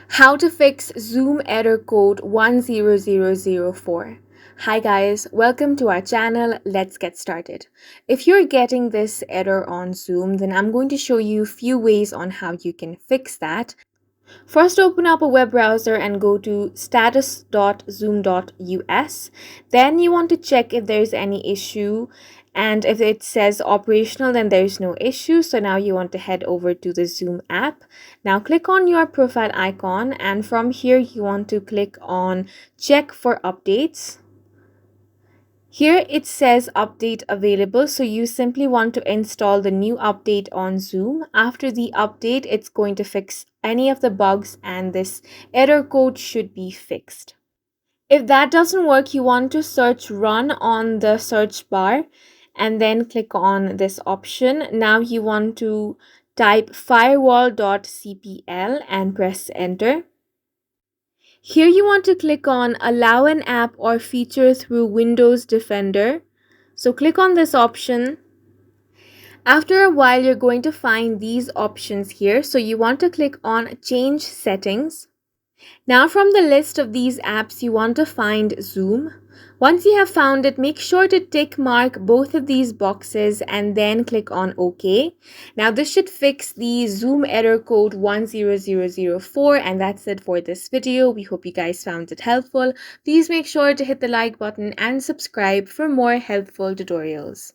How to fix Zoom error code 10004. Hi guys, welcome to our channel. Let's get started. If you're getting this error on Zoom, then I'm going to show you a few ways on how you can fix that. First, open up a web browser and go to status.zoom.us. Then you want to check if there's any issue, and if it says operational, then there's no issue. So now you want to head over to the Zoom app. Now click on your profile icon, and from here you want to click on check for updates. Here it says update available, so you simply want to install the new update on Zoom. After the update, it's going to fix any of the bugs and this error code should be fixed. If that doesn't work, you want to search run on the search bar and then click on this option. Now you want to type firewall.cpl and press enter. Here you want to click on allow an app or feature through Windows Defender. So click on this option. After a while, you're going to find these options here. So you want to click on change settings. Now from the list of these apps, you want to find Zoom. Once you have found it, make sure to tick mark both of these boxes and then click on OK. Now this should fix the Zoom error code 10004, and that's it for this video. We hope you guys found it helpful. Please make sure to hit the like button and subscribe for more helpful tutorials.